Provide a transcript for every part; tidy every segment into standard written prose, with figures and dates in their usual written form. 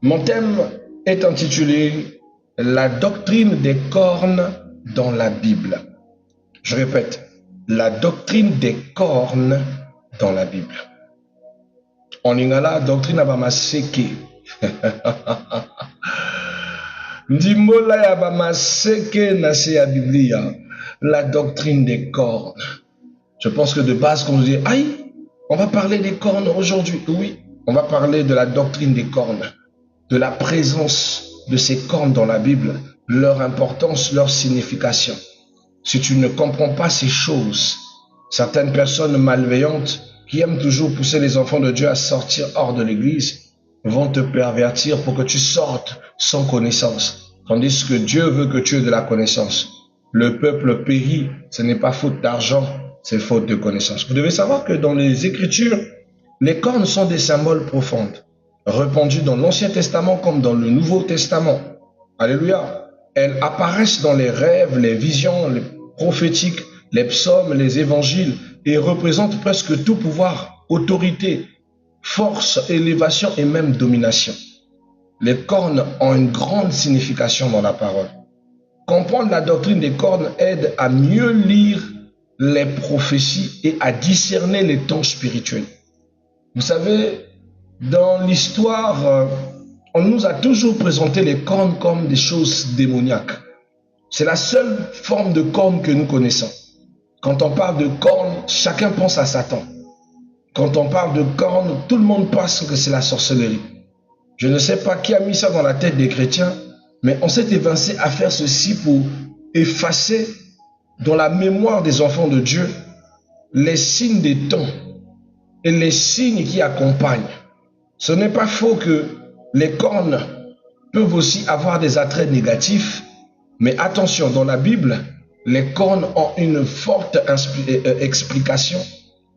Mon thème est intitulé La doctrine des cornes dans la Bible. Je répète, la doctrine des cornes dans la Bible. En lingala, doctrine abama seke. Ndimola yabama seke nase ya Biblia. La doctrine des cornes. Je pense que de base, quand on dit, aïe, on va parler des cornes aujourd'hui. Oui, on va parler de la doctrine des cornes, de la présence de ces cornes dans la Bible, leur importance, leur signification. Si tu ne comprends pas ces choses, certaines personnes malveillantes qui aiment toujours pousser les enfants de Dieu à sortir hors de l'église vont te pervertir pour que tu sortes sans connaissance. Tandis que Dieu veut que tu aies de la connaissance. Le peuple périt, ce n'est pas faute d'argent, c'est faute de connaissance. Vous devez savoir que dans les Écritures, les cornes sont des symboles profonds, répandus dans l'Ancien Testament comme dans le Nouveau Testament. Alléluia. Elles apparaissent dans les rêves, les visions, les prophétiques, les psaumes, les évangiles et représentent presque tout pouvoir, autorité, force, élévation et même domination. Les cornes ont une grande signification dans la parole. Comprendre la doctrine des cornes aide à mieux lire les prophéties et à discerner les temps spirituels. Vous savez, dans l'histoire, on nous a toujours présenté les cornes comme des choses démoniaques. C'est la seule forme de corne que nous connaissons. Quand on parle de cornes, chacun pense à Satan. Quand on parle de cornes, tout le monde pense que c'est la sorcellerie. Je ne sais pas qui a mis ça dans la tête des chrétiens, mais on s'est évincé à faire ceci pour effacer dans la mémoire des enfants de Dieu les signes des temps et les signes qui accompagnent. Ce n'est pas faux que les cornes peuvent aussi avoir des attraits négatifs, mais attention, dans la Bible, les cornes ont une forte explication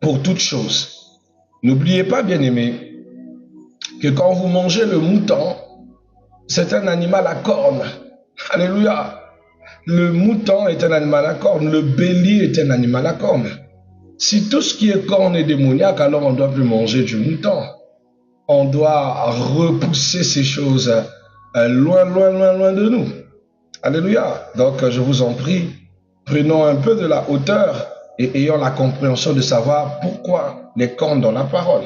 pour toute chose. N'oubliez pas, bien-aimés, que quand vous mangez le mouton, c'est un animal à cornes. Alléluia. Le mouton est un animal à cornes. Le bélier est un animal à cornes. Si tout ce qui est corne est démoniaque, alors on ne doit plus manger du mouton. On doit repousser ces choses loin de nous. Alléluia. Donc, je vous en prie, prenons un peu de la hauteur et ayons la compréhension de savoir pourquoi les cornes dans la parole.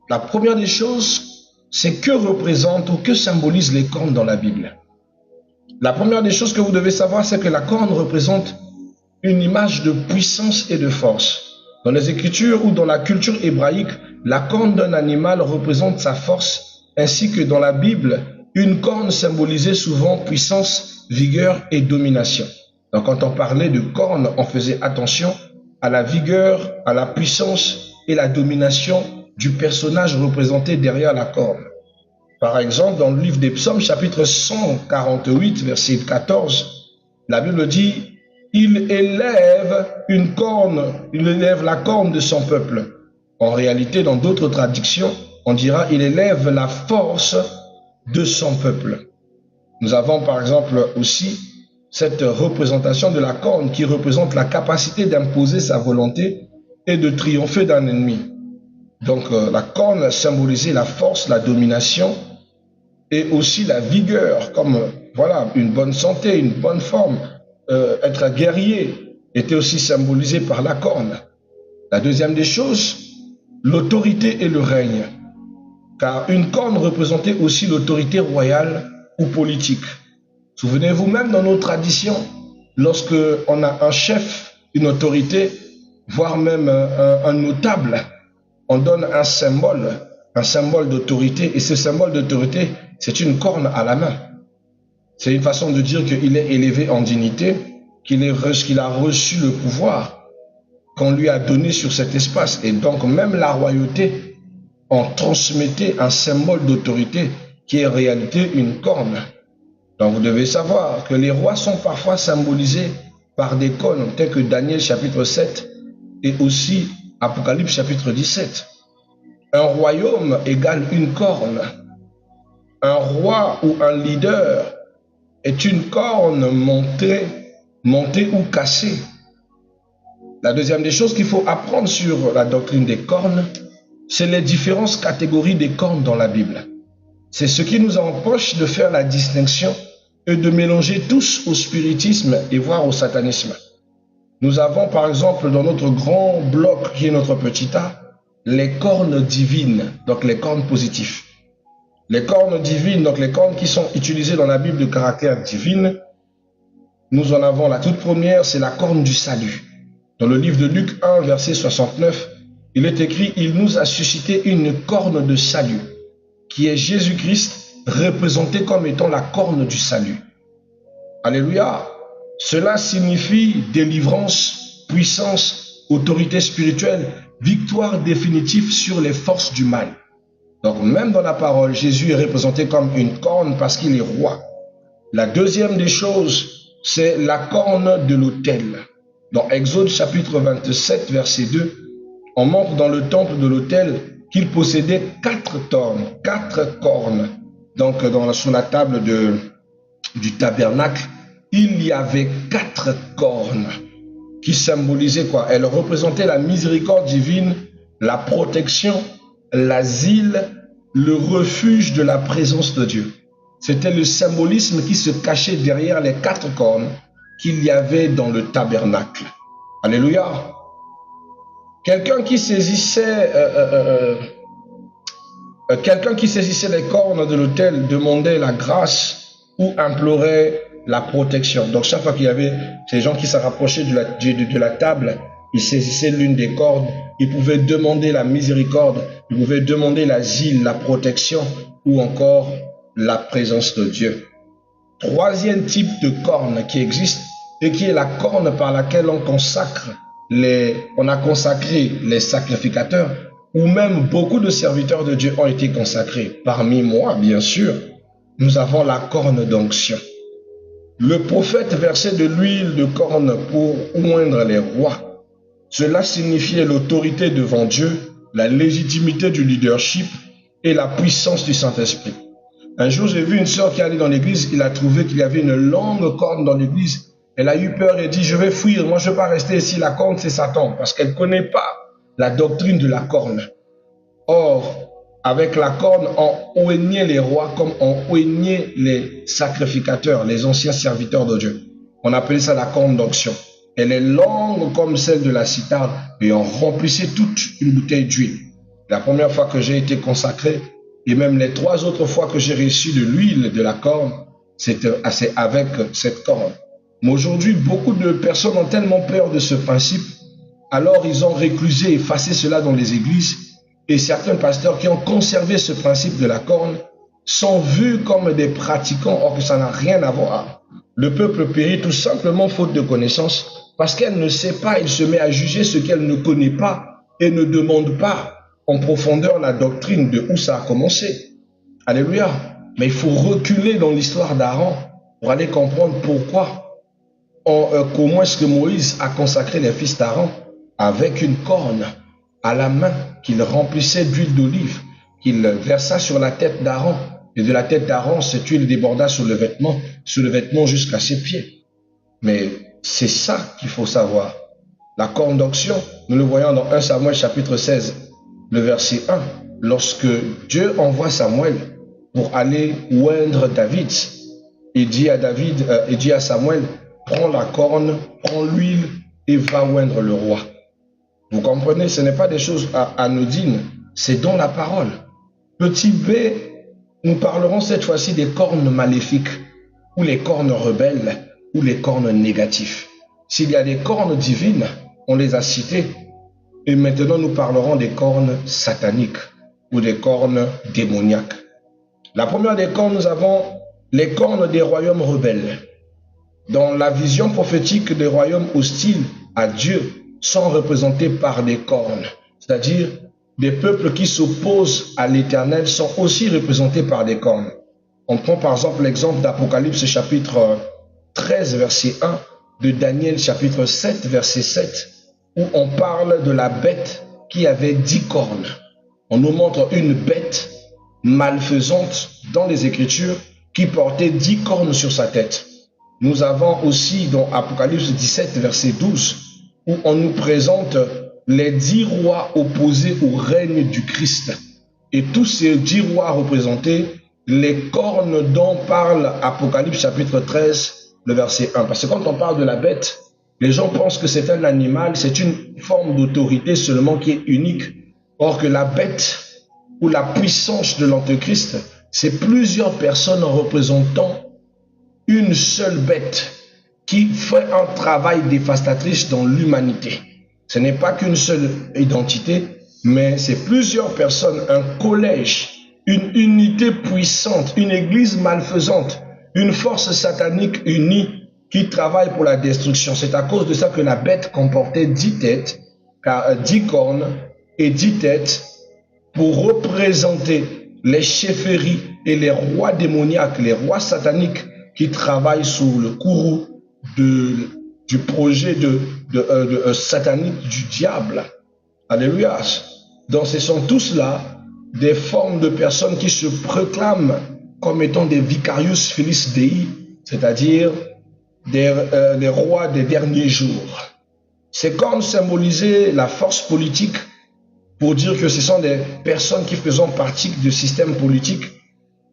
La première des choses, c'est que représentent ou que symbolisent les cornes dans la Bible. La première des choses que vous devez savoir, c'est que la corne représente une image de puissance et de force. Dans les Écritures ou dans la culture hébraïque, la corne d'un animal représente sa force, ainsi que dans la Bible, une corne symbolisait souvent puissance, vigueur et domination. Donc quand on parlait de corne, on faisait attention à la vigueur, à la puissance et la domination du personnage représenté derrière la corne. Par exemple, dans le livre des Psaumes, chapitre 148, verset 14, la Bible dit « Il élève une corne, il élève la corne de son peuple ». En réalité, dans d'autres traductions, on dira « Il élève la force de son peuple ». Nous avons par exemple aussi cette représentation de la corne qui représente la capacité d'imposer sa volonté et de triompher d'un ennemi. Donc la corne symbolisait la force, la domination et aussi la vigueur, comme voilà, une bonne santé, une bonne forme. Être guerrier était aussi symbolisé par la corne. La deuxième des choses, l'autorité et le règne. Car une corne représentait aussi l'autorité royale ou politique. Souvenez-vous, même dans nos traditions, lorsque on a un chef, une autorité, voire même un notable, on donne un symbole d'autorité, et ce symbole d'autorité, c'est une corne à la main. C'est une façon de dire qu'il est élevé en dignité, qu'il a reçu le pouvoir qu'on lui a donné sur cet espace. Et donc, même la royauté, on transmettait un symbole d'autorité qui est en réalité une corne. Donc, vous devez savoir que les rois sont parfois symbolisés par des cornes, telles que Daniel chapitre 7 et aussi Apocalypse chapitre 17. Un royaume égale une corne. Un roi ou un leader est une corne montée ou cassée. La deuxième des choses qu'il faut apprendre sur la doctrine des cornes, c'est les différentes catégories des cornes dans la Bible. C'est ce qui nous empêche de faire la distinction et de mélanger tous au spiritisme et voire au satanisme. Nous avons par exemple dans notre grand bloc qui est notre petit A, les cornes divines, donc les cornes positifs. Les cornes divines, donc les cornes qui sont utilisées dans la Bible de caractère divine, nous en avons la toute première, c'est la corne du salut. Dans le livre de Luc 1, verset 69, il est écrit « Il nous a suscité une corne de salut » qui est Jésus-Christ représenté comme étant la corne du salut. Alléluia. Cela signifie délivrance, puissance, autorité spirituelle, victoire définitive sur les forces du mal. Donc même dans la parole, Jésus est représenté comme une corne parce qu'il est roi. La deuxième des choses, c'est la corne de l'autel. Dans Exode chapitre 27, verset 2, on montre dans le temple de l'autel qu'il possédait 4 cornes. Donc sur la table du tabernacle, il y avait 4 cornes qui symbolisaient quoi? Elles représentaient la miséricorde divine, la protection, l'asile, le refuge de la présence de Dieu. C'était le symbolisme qui se cachait derrière les 4 cornes qu'il y avait dans le tabernacle. Alléluia. Quelqu'un qui saisissait les cornes de l'autel demandait la grâce ou implorait la protection. Donc chaque fois qu'il y avait ces gens qui se rapprochaient de la table, ils saisissaient l'une des cordes, ils pouvaient demander la miséricorde, ils pouvaient demander l'asile, la protection ou encore la présence de Dieu. Troisième type de corne qui existe et qui est la corne par laquelle on a consacré les sacrificateurs ou même beaucoup de serviteurs de Dieu ont été consacrés. Parmi moi, bien sûr, nous avons la corne d'onction. Le prophète versait de l'huile de corne pour oindre les rois. Cela signifiait l'autorité devant Dieu, la légitimité du leadership et la puissance du Saint-Esprit. Un jour, j'ai vu une sœur qui allait dans l'église, il a trouvé qu'il y avait une longue corne dans l'église. Elle a eu peur et dit, je vais fuir, moi je ne vais pas rester ici, la corne c'est Satan, parce qu'elle ne connaît pas la doctrine de la corne. Or, avec la corne, on oignait les rois comme on oignait les sacrificateurs, les anciens serviteurs de Dieu. On appelait ça la corne d'onction. Elle est longue comme celle de la cithare et on remplissait toute une bouteille d'huile. La première fois que j'ai été consacré et même les 3 autres fois que j'ai reçu de l'huile de la corne, c'est avec cette corne. Mais aujourd'hui, beaucoup de personnes ont tellement peur de ce principe, alors ils ont réclusé, effacé cela dans les églises. Et certains pasteurs qui ont conservé ce principe de la corne sont vus comme des pratiquants, or que ça n'a rien à voir. Le peuple périt tout simplement faute de connaissance, parce qu'elle ne sait pas, elle se met à juger ce qu'elle ne connaît pas et ne demande pas en profondeur la doctrine de où ça a commencé. Alléluia. Mais il faut reculer dans l'histoire d'Aaron pour aller comprendre comment est-ce que Moïse a consacré les fils d'Aaron avec une corne à la main qu'il remplissait d'huile d'olive, qu'il versa sur la tête d'Aaron. Et de la tête d'Aaron, cette huile déborda sur le vêtement jusqu'à ses pieds. Mais c'est ça qu'il faut savoir. La corne d'onction, nous le voyons dans 1 Samuel chapitre 16, le verset 1. Lorsque Dieu envoie Samuel pour aller oindre David, il dit à Samuel, prends la corne, prends l'huile et va oindre le roi. Vous comprenez, ce n'est pas des choses anodines, c'est dans la parole. Petit b, nous parlerons cette fois-ci des cornes maléfiques, ou les cornes rebelles, ou les cornes négatives. S'il y a des cornes divines, on les a citées, et maintenant nous parlerons des cornes sataniques, ou des cornes démoniaques. La première des cornes, nous avons les cornes des royaumes rebelles. Dans la vision prophétique des royaumes hostiles à Dieu, sont représentés par des cornes, c'est-à-dire des peuples qui s'opposent à l'Éternel sont aussi représentés par des cornes. On prend par exemple l'exemple d'Apocalypse chapitre 13 verset 1, de Daniel chapitre 7 verset 7, où on parle de la bête qui avait 10 cornes. On nous montre une bête malfaisante dans les Écritures qui portait 10 cornes sur sa tête. Nous avons aussi dans Apocalypse 17 verset 12, où on nous présente les 10 rois opposés au règne du Christ. Et tous ces 10 rois représentés les cornes dont parle Apocalypse chapitre 13, le verset 1. Parce que quand on parle de la bête, les gens pensent que c'est un animal, c'est une forme d'autorité seulement qui est unique. Or que la bête ou la puissance de l'Antéchrist, c'est plusieurs personnes représentant une seule bête qui fait un travail dévastatrice dans l'humanité. Ce n'est pas qu'une seule identité, mais c'est plusieurs personnes, un collège, une unité puissante, une église malfaisante, une force satanique unie qui travaille pour la destruction. C'est à cause de ça que la bête comportait 10 têtes, 10 cornes et 10 têtes pour représenter les chefferies et les rois démoniaques, les rois sataniques qui travaillent sous le courroux du projet satanique du diable. Alléluia. Donc ce sont tous là des formes de personnes qui se proclament comme étant des vicarius filius Dei, c'est-à-dire des rois des derniers jours. Ces cornes symbolisaient la force politique pour dire que ce sont des personnes qui faisaient partie du système politique,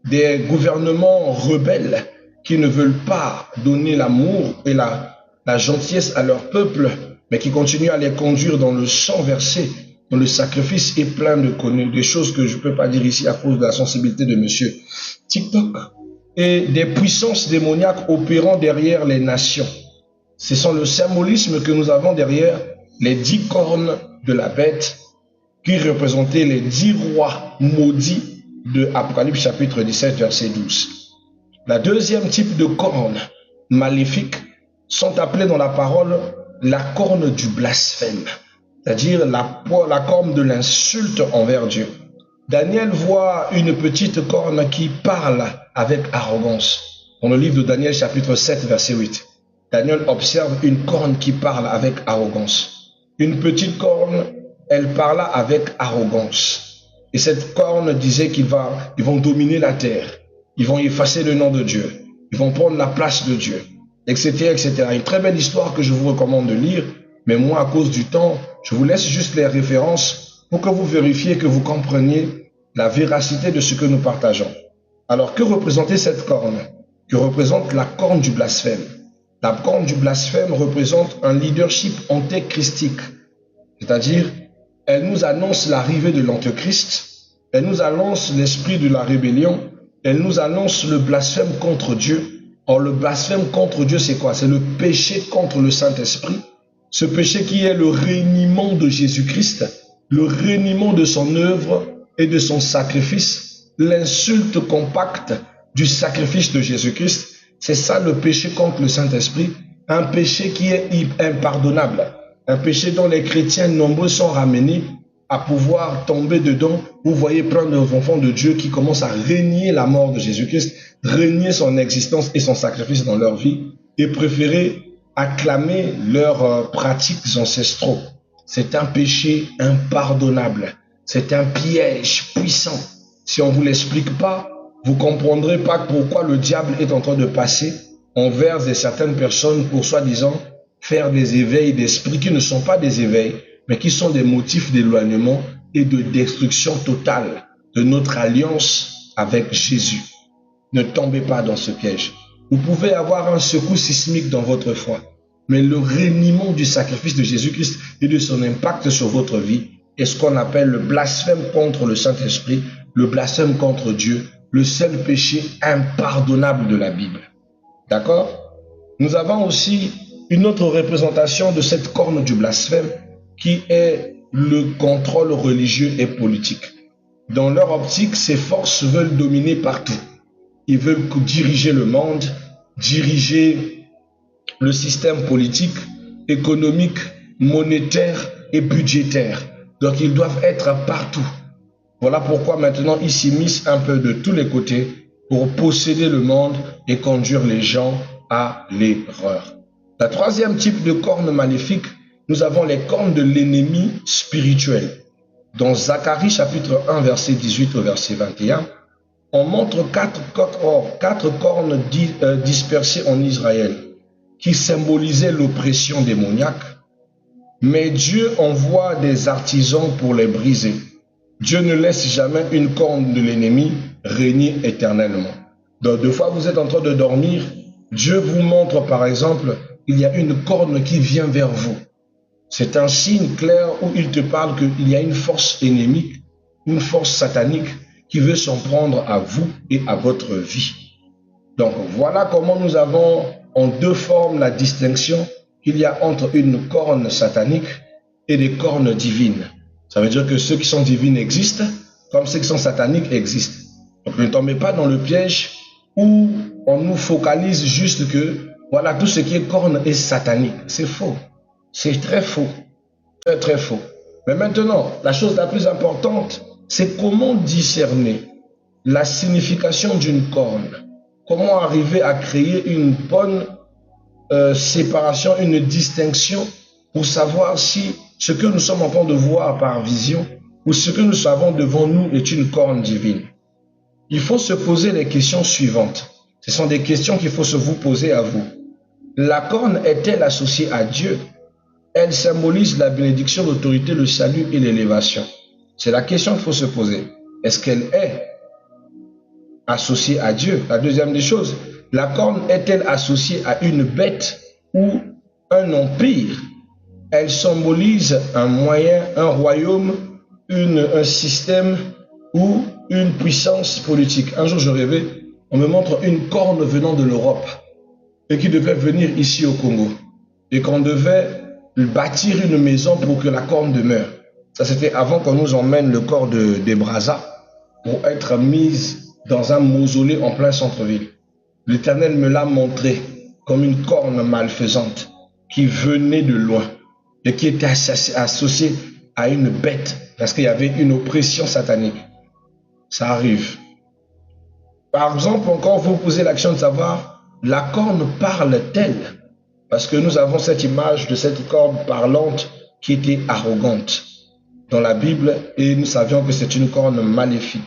des gouvernements rebelles qui ne veulent pas donner l'amour et la gentillesse à leur peuple, mais qui continuent à les conduire dans le sang versé, dans le sacrifice et plein de choses que je ne peux pas dire ici à cause de la sensibilité de monsieur TikTok, et des puissances démoniaques opérant derrière les nations. Ce sont le symbolisme que nous avons derrière les 10 cornes de la bête qui représentaient les 10 rois maudits de Apocalypse chapitre 17 verset 12. La deuxième type de cornes maléfiques sont appelées dans la parole la corne du blasphème, c'est-à-dire la corne de l'insulte envers Dieu. Daniel voit une petite corne qui parle avec arrogance. Dans le livre de Daniel chapitre 7 verset 8, Daniel observe une corne qui parle avec arrogance. Une petite corne, elle parla avec arrogance. Et cette corne disait qu'ils vont dominer la terre. Ils vont effacer le nom de Dieu. Ils vont prendre la place de Dieu, etc., etc. Une très belle histoire que je vous recommande de lire. Mais moi, à cause du temps, je vous laisse juste les références pour que vous vérifiez, que vous compreniez la véracité de ce que nous partageons. Alors, que représentait cette corne? Que représente la corne du blasphème? La corne du blasphème représente un leadership antéchristique. C'est-à-dire, elle nous annonce l'arrivée de l'antéchrist, elle nous annonce l'esprit de la rébellion, elle nous annonce le blasphème contre Dieu. Or, le blasphème contre Dieu, c'est quoi? C'est le péché contre le Saint-Esprit. Ce péché qui est le reniement de Jésus-Christ, le reniement de son œuvre et de son sacrifice, l'insulte compacte du sacrifice de Jésus-Christ. C'est ça le péché contre le Saint-Esprit, un péché qui est impardonnable, un péché dont les chrétiens nombreux sont ramenés à pouvoir tomber dedans. Vous voyez plein d'enfants de Dieu qui commencent à renier la mort de Jésus-Christ, renier son existence et son sacrifice dans leur vie et préférer acclamer leurs pratiques ancestraux. C'est un péché impardonnable. C'est un piège puissant. Si on ne vous l'explique pas, vous ne comprendrez pas pourquoi le diable est en train de passer envers certaines personnes pour soi-disant faire des éveils d'esprit qui ne sont pas des éveils, mais qui sont des motifs d'éloignement et de destruction totale de notre alliance avec Jésus. Ne tombez pas dans ce piège. Vous pouvez avoir un secousse sismique dans votre foi, mais le reniement du sacrifice de Jésus-Christ et de son impact sur votre vie est ce qu'on appelle le blasphème contre le Saint-Esprit, le blasphème contre Dieu, le seul péché impardonnable de la Bible. D'accord? Nous avons aussi une autre représentation de cette corne du blasphème qui est le contrôle religieux et politique. Dans leur optique, ces forces veulent dominer partout. Ils veulent diriger le monde, diriger le système politique, économique, monétaire et budgétaire. Donc ils doivent être partout. Voilà pourquoi maintenant ils s'immiscent un peu de tous les côtés pour posséder le monde et conduire les gens à l'erreur. La troisième type de corne maléfique, nous avons les cornes de l'ennemi spirituel. Dans Zacharie chapitre 1 verset 18 au verset 21, on montre quatre cornes dispersées en Israël qui symbolisaient l'oppression démoniaque. Mais Dieu envoie des artisans pour les briser. Dieu ne laisse jamais une corne de l'ennemi régner éternellement. Donc, des fois, vous êtes en train de dormir, Dieu vous montre, par exemple, il y a une corne qui vient vers vous. C'est un signe clair où il te parle qu'il y a une force ennemie, une force satanique qui veut s'en prendre à vous et à votre vie. Donc, voilà comment nous avons en deux formes la distinction qu'il y a entre une corne satanique et des cornes divines. Ça veut dire que ceux qui sont divines existent, comme ceux qui sont sataniques existent. Donc ne tombez pas dans le piège où on nous focalise juste que, voilà, tout ce qui est corne est satanique. C'est faux. C'est très faux. Très, très faux. Mais maintenant, la chose la plus importante, c'est comment discerner la signification d'une corne. Comment arriver à créer une bonne séparation, une distinction pour savoir si ce que nous sommes en train de voir par vision ou ce que nous savons devant nous est une corne divine. Il faut se poser les questions suivantes. Ce sont des questions qu'il faut se vous poser à vous. La corne est-elle associée à Dieu? Elle symbolise la bénédiction, l'autorité, le salut et l'élévation. C'est la question qu'il faut se poser. Est-ce qu'elle est associée à Dieu? La deuxième des choses, la corne est-elle associée à une bête ou un empire? Elle symbolise un moyen, un royaume, un système ou une puissance politique. Un jour, je rêvais, on me montre une corne venant de l'Europe et qui devait venir ici au Congo. Et qu'on devait bâtir une maison pour que la corne demeure. Ça, c'était avant qu'on nous emmène le corps des Brazza pour être mise dans un mausolée en plein centre-ville. L'Éternel me l'a montré comme une corne malfaisante qui venait de loin et qui était associée à une bête parce qu'il y avait une oppression satanique. Ça arrive. Par exemple, encore vous posez l'action de savoir, la corne parle-t-elle? Parce que nous avons cette image de cette corne parlante qui était arrogante dans la Bible et nous savions que c'est une corne maléfique.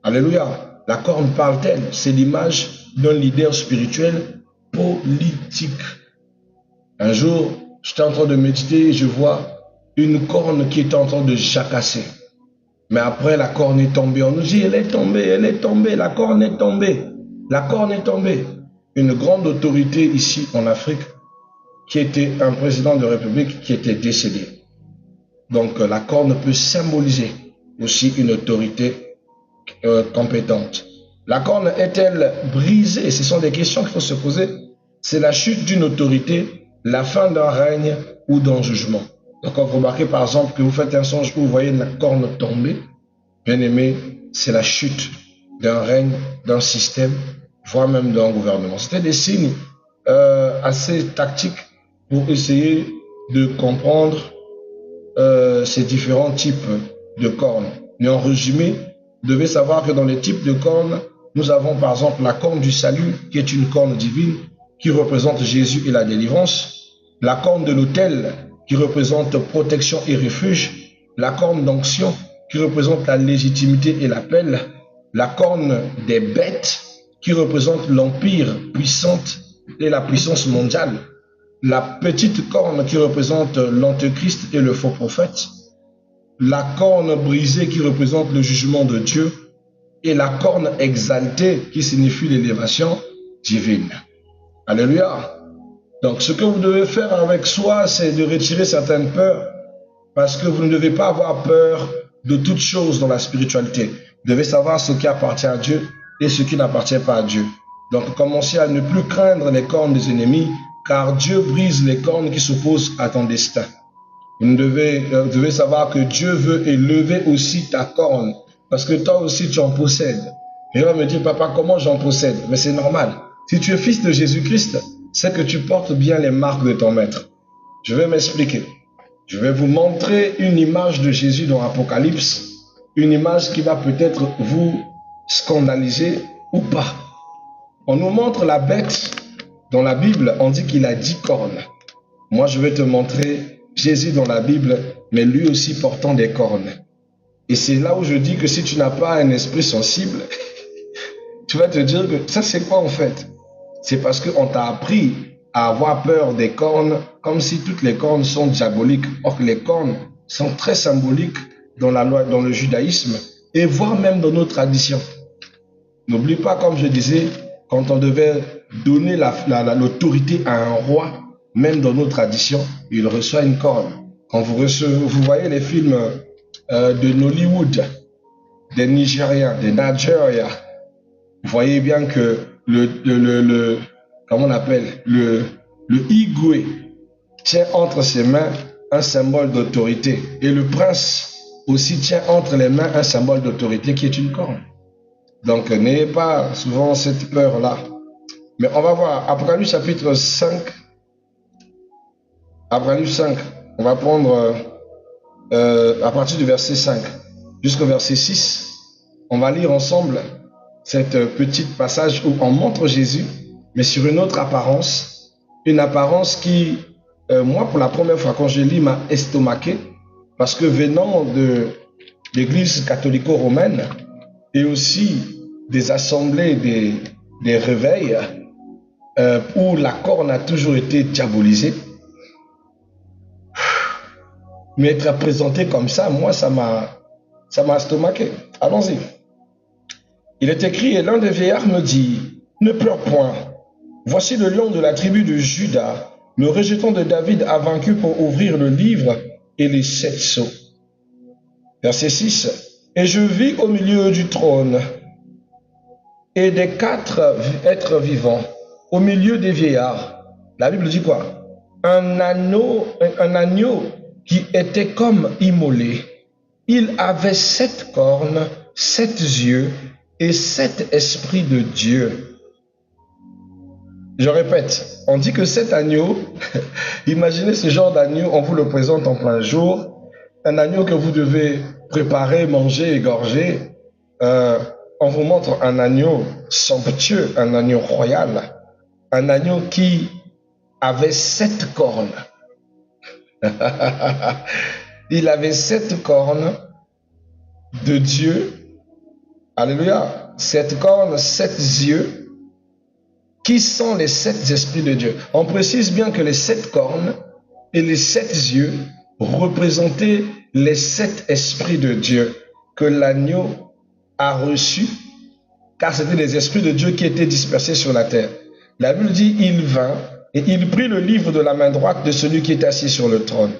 Alléluia. La corne parle-t-elle? C'est l'image d'un leader spirituel politique. Un jour, j'étais en train de méditer et je vois une corne qui est en train de jacasser. Mais après, la corne est tombée. On nous dit, elle est tombée, la corne est tombée. La corne est tombée. Une grande autorité ici en Afrique, qui était un président de République, qui était décédé. Donc, la corne peut symboliser aussi une autorité compétente. La corne est-elle brisée? Ce sont des questions qu'il faut se poser. C'est la chute d'une autorité, la fin d'un règne ou d'un jugement. Donc, quand vous remarquez par exemple que vous faites un songe où vous voyez la corne tomber, bien aimé, c'est la chute d'un règne, d'un système, voire même d'un gouvernement. C'était des signes assez tactiques pour essayer de comprendre ces différents types de cornes. Mais en résumé, vous devez savoir que dans les types de cornes, nous avons par exemple la corne du salut, qui est une corne divine, qui représente Jésus et la délivrance. La corne de l'autel, qui représente protection et refuge. La corne d'onction, qui représente la légitimité et l'appel. La corne des bêtes, qui représente l'empire puissante et la puissance mondiale. La petite corne qui représente l'antéchrist et le faux prophète. La corne brisée qui représente le jugement de Dieu. Et la corne exaltée qui signifie l'élévation divine. Alléluia. Donc ce que vous devez faire avec soi, c'est de retirer certaines peurs. Parce que vous ne devez pas avoir peur de toutes choses dans la spiritualité. Vous devez savoir ce qui appartient à Dieu et ce qui n'appartient pas à Dieu. Donc commencez à ne plus craindre les cornes des ennemis, car Dieu brise les cornes qui s'opposent à ton destin. Vous devez savoir que Dieu veut élever aussi ta corne, parce que toi aussi tu en possèdes. Et on va me dire, papa, comment j'en possède? Mais c'est normal. Si tu es fils de Jésus-Christ, c'est que tu portes bien les marques de ton maître. Je vais m'expliquer. Je vais vous montrer une image de Jésus dans l'Apocalypse, une image qui va peut-être vous scandaliser ou pas. On nous montre la bête dans la Bible, on dit qu'il a 10 cornes. Moi, je vais te montrer Jésus dans la Bible, mais lui aussi portant des cornes. Et c'est là où je dis que si tu n'as pas un esprit sensible, tu vas te dire que ça c'est quoi en fait? C'est parce qu'on t'a appris à avoir peur des cornes, comme si toutes les cornes sont diaboliques. Or que les cornes sont très symboliques dans la loi, dans le judaïsme, et voire même dans nos traditions. N'oublie pas, comme je disais, quand on devait donner l'autorité à un roi, même dans nos traditions, il reçoit une corne. Quand vous voyez les films de Nollywood, des Nigériens, des Nigeria, vous voyez bien que comment on appelle, le Igwe tient entre ses mains un symbole d'autorité. Et le prince aussi tient entre les mains un symbole d'autorité qui est une corne. Donc n'ayez pas souvent cette peur-là. Mais on va voir Apocalypse chapitre 5. Apocalypse 5, on va prendre à partir du verset 5 jusqu'au verset 6. On va lire ensemble cette petite passage où on montre Jésus, mais sur une autre apparence. Une apparence qui, moi, pour la première fois quand je lis, m'a estomaqué. Parce que venant de l'église catholico-romaine et aussi des assemblées, des réveils, où la corne a toujours été diabolisée, mais être présenté comme ça, moi, ça m'a estomaqué. Allons-y. Il est écrit, et l'un des vieillards me dit, ne pleure point. Voici le lion de la tribu de Juda, le rejeton de David a vaincu pour ouvrir le livre et les 7 sceaux. Verset 6. Et je vis au milieu du trône et des 4 êtres vivants, au milieu des vieillards. La Bible dit quoi? Un agneau qui était comme immolé. Il avait 7 cornes, 7 yeux et 7 esprits de Dieu. Je répète, on dit que cet agneau, imaginez ce genre d'agneau, on vous le présente en plein jour, un agneau que vous devez préparer, manger, égorger. On vous montre un agneau somptueux, un agneau royal, un agneau qui avait 7 cornes. Il avait 7 cornes de Dieu. Alléluia. 7 cornes, 7 yeux. Qui sont les 7 esprits de Dieu? On précise bien que les 7 cornes et les 7 yeux représentaient les 7 esprits de Dieu que l'agneau a reçus, car c'était les esprits de Dieu qui étaient dispersés sur la terre. La Bible dit, il vint et il prit le livre de la main droite de celui qui est assis sur le trône.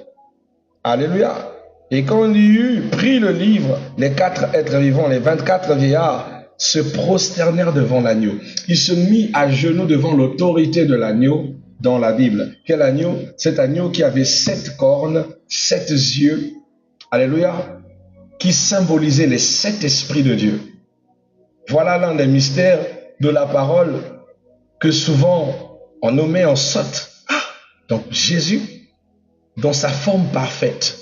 Alléluia. Et quand il eut pris le livre, les 4 êtres vivants, les 24 vieillards, se prosternèrent devant l'agneau. Il se mit à genoux devant l'autorité de l'agneau dans la Bible. Quel agneau? Cet agneau qui avait 7 cornes, 7 yeux, alléluia, qui symbolisait les 7 esprits de Dieu. Voilà l'un des mystères de la parole que souvent on nommait en sotte. Donc Jésus, dans sa forme parfaite,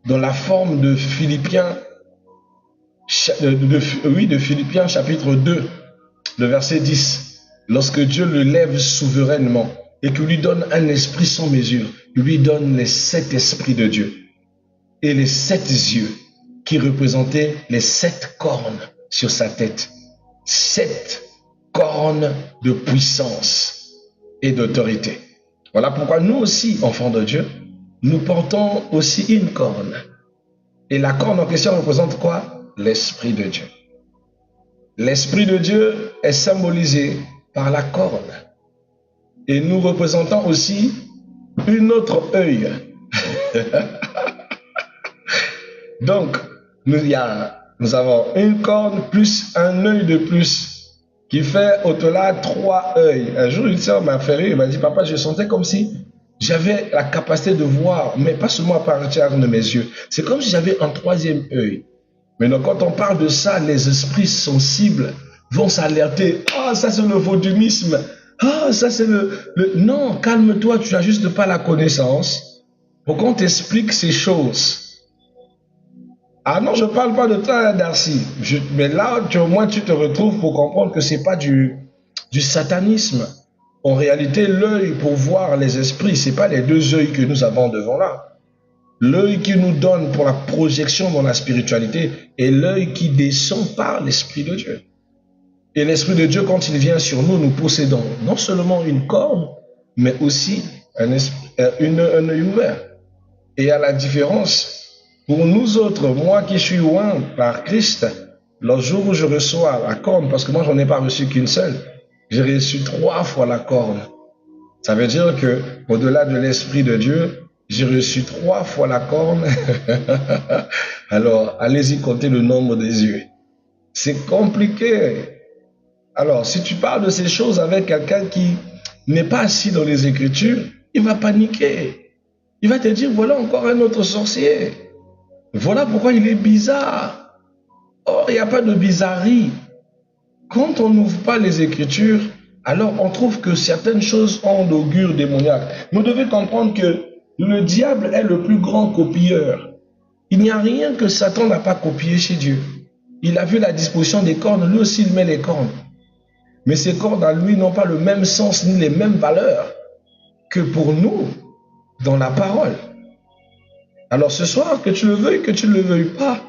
dans la forme de Philippiens, de Philippiens chapitre 2, le verset 10, lorsque Dieu le lève souverainement et qu'il lui donne un esprit sans mesure, il lui donne les 7 esprits de Dieu et les 7 yeux qui représentaient les 7 cornes sur sa tête. 7 cornes de puissance et d'autorité. Voilà pourquoi nous aussi, enfants de Dieu, nous portons aussi une corne. Et la corne en question représente quoi? L'Esprit de Dieu. L'Esprit de Dieu est symbolisé par la corne. Et nous représentons aussi une autre œil. Donc, nous avons une corne plus un œil de plus, qui fait au-delà 3 œils. Un jour, une sœur m'a fait rire, elle m'a dit, papa, je sentais comme si j'avais la capacité de voir, mais pas seulement à partir de mes yeux. C'est comme si j'avais un 3e œil. Maintenant, quand on parle de ça, les esprits sensibles vont s'alerter. Ah, ça c'est le vaudumisme. Ah, ça c'est le... Non, calme-toi, tu n'as juste pas la connaissance pour qu'on t'explique ces choses. Ah non, je ne parle pas de toi, Darcy. Mais là, au moins, tu te retrouves pour comprendre que ce n'est pas du satanisme. En réalité, l'œil pour voir les esprits, ce n'est pas les 2 œils que nous avons devant là. L'œil qui nous donne pour la projection dans la spiritualité est l'œil qui descend par l'Esprit de Dieu. Et l'Esprit de Dieu, quand il vient sur nous, nous possédons non seulement une corne, mais aussi un œil ouvert. Et à la différence Pour nous autres, moi qui suis loin par Christ, le jour où je reçois la corne, parce que moi j'en ai pas reçu qu'une seule, j'ai reçu 3 fois la corne. Ça veut dire que, au-delà de l'Esprit de Dieu, j'ai reçu 3 fois la corne. Alors, allez-y compter le nombre des yeux. C'est compliqué. Alors, si tu parles de ces choses avec quelqu'un qui n'est pas assis dans les Écritures, il va paniquer. Il va te dire, voilà encore un autre sorcier. Voilà pourquoi il est bizarre. Or, il n'y a pas de bizarrerie. Quand on n'ouvre pas les Écritures, alors on trouve que certaines choses ont d'augure démoniaque. Vous devez comprendre que le diable est le plus grand copieur. Il n'y a rien que Satan n'a pas copié chez Dieu. Il a vu la disposition des cornes, lui aussi il met les cornes. Mais ces cornes à lui n'ont pas le même sens ni les mêmes valeurs que pour nous dans la parole. Alors ce soir, que tu le veuilles, que tu ne le veuilles pas,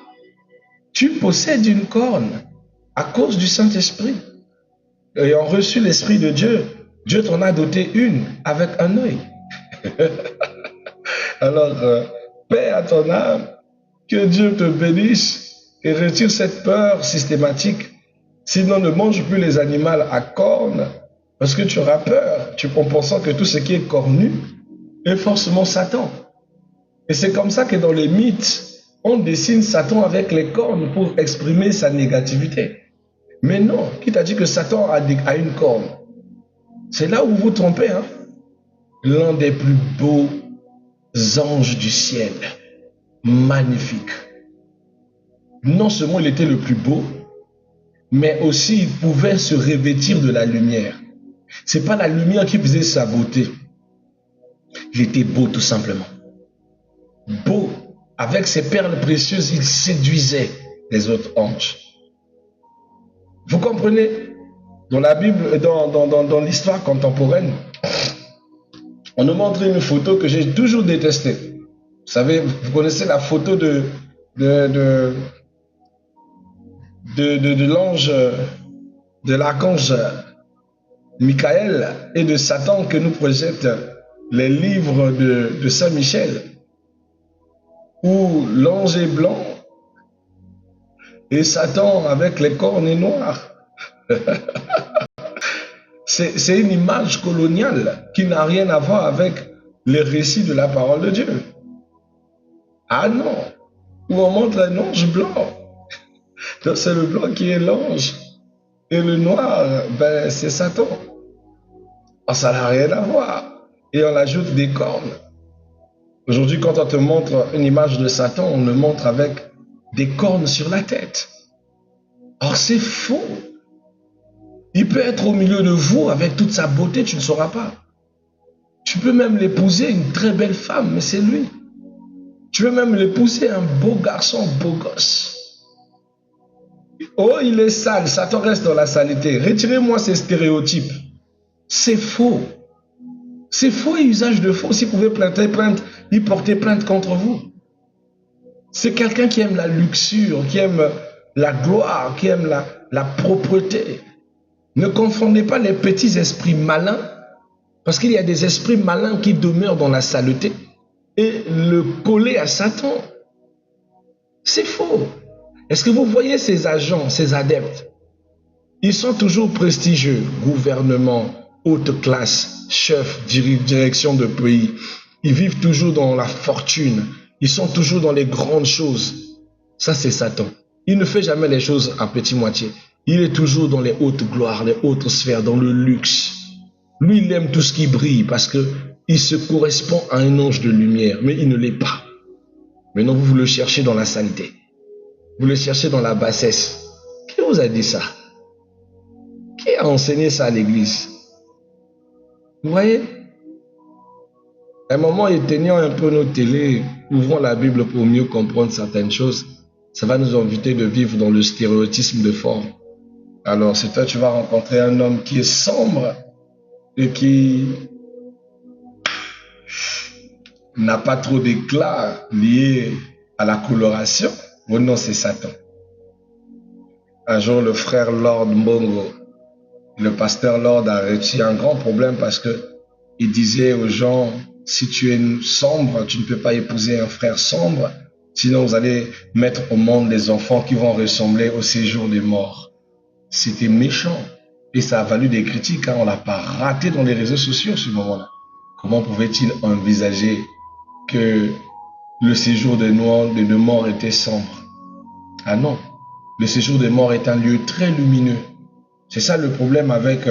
tu possèdes une corne à cause du Saint-Esprit. Ayant reçu l'Esprit de Dieu, Dieu t'en a doté une avec un œil. Alors, paix à ton âme, que Dieu te bénisse et retire cette peur systématique. Sinon, ne mange plus les animaux à cornes parce que tu auras peur, en pensant que tout ce qui est cornu est forcément Satan. Et c'est comme ça que dans les mythes, on dessine Satan avec les cornes pour exprimer sa négativité. Mais non, qui t'a dit que Satan a une corne? C'est là où vous vous trompez, hein? L'un des plus beaux anges du ciel, magnifique. Non seulement il était le plus beau, mais aussi il pouvait se revêtir de la lumière. C'est pas la lumière qui faisait sa beauté. Il était beau tout simplement. Beau, avec ses perles précieuses, il séduisait les autres anges. Vous comprenez? Dans la Bible, dans l'histoire contemporaine, on nous montre une photo que j'ai toujours détestée. Vous savez, vous connaissez la photo de l'ange, de l'archange Michael et de Satan que nous projettent les livres de Saint Michel, où l'ange est blanc et Satan avec les cornes est noir. C'est une image coloniale qui n'a rien à voir avec les récits de la parole de Dieu. Ah non, où on montre un ange blanc. Donc c'est le blanc qui est l'ange. Et le noir, ben, c'est Satan. Alors, ça n'a rien à voir. Et on ajoute des cornes. Aujourd'hui, quand on te montre une image de Satan, on le montre avec des cornes sur la tête. Or, c'est faux. Il peut être au milieu de vous avec toute sa beauté, tu ne sauras pas. Tu peux même l'épouser, une très belle femme, mais c'est lui. Tu peux même l'épouser, un beau garçon, beau gosse. Oh, il est sale, Satan reste dans la saleté. Retirez-moi ces stéréotypes. C'est faux. C'est faux et usage de faux. Si vous pouvez porter plainte contre vous. C'est quelqu'un qui aime la luxure, qui aime la gloire, qui aime la propreté. Ne confondez pas les petits esprits malins, parce qu'il y a des esprits malins qui demeurent dans la saleté, et le coller à Satan. C'est faux. Est-ce que vous voyez ces agents, ces adeptes? Ils sont toujours prestigieux, gouvernement, haute classe, chef, direction de pays. Ils vivent toujours dans la fortune. Ils sont toujours dans les grandes choses. Ça, c'est Satan. Il ne fait jamais les choses à petit moitié. Il est toujours dans les hautes gloires, les hautes sphères, dans le luxe. Lui, il aime tout ce qui brille parce qu'il se correspond à un ange de lumière, mais il ne l'est pas. Maintenant, vous le cherchez dans la saleté. Vous le cherchez dans la bassesse. Qui vous a dit ça? Qui a enseigné ça à l'église? Vous voyez? À un moment, éteignons un peu nos télés, ouvrons la Bible pour mieux comprendre certaines choses. Ça va nous inviter de vivre dans le stéréotype de forme. Alors, c'est toi, tu vas rencontrer un homme qui est sombre et qui n'a pas trop d'éclat lié à la coloration. Bon, non, c'est Satan. Un jour, le frère Lord Mbongo, le pasteur Lord a reçu un grand problème parce que il disait aux gens, si tu es sombre, tu ne peux pas épouser un frère sombre. Sinon, vous allez mettre au monde des enfants qui vont ressembler au séjour des morts. C'était méchant. Et ça a valu des critiques, hein. On l'a pas raté dans les réseaux sociaux ce moment-là. Comment pouvait-il envisager que le séjour des morts était sombre? Ah non. Le séjour des morts est un lieu très lumineux. C'est ça le problème avec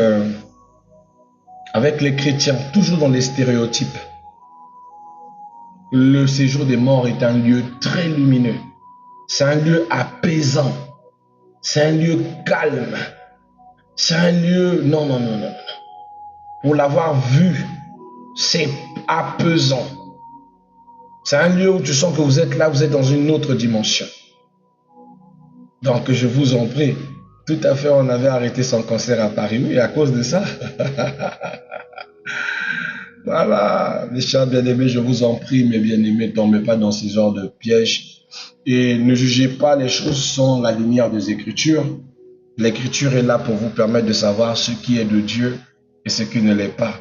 les chrétiens, toujours dans les stéréotypes. Le séjour des morts est un lieu très lumineux. C'est un lieu apaisant. C'est un lieu calme. C'est un lieu... Non, non, non, non. Pour l'avoir vu, c'est apaisant. C'est un lieu où tu sens que vous êtes là, vous êtes dans une autre dimension. Donc, je vous en prie. Tout à fait, on avait arrêté son concert à Paris. Oui, à cause de ça. Voilà, mes chers bien-aimés, je vous en prie, mes bien-aimés, ne tombez pas dans ce genre de pièges et ne jugez pas les choses sans la lumière des Écritures. L'Écriture est là pour vous permettre de savoir ce qui est de Dieu et ce qui ne l'est pas.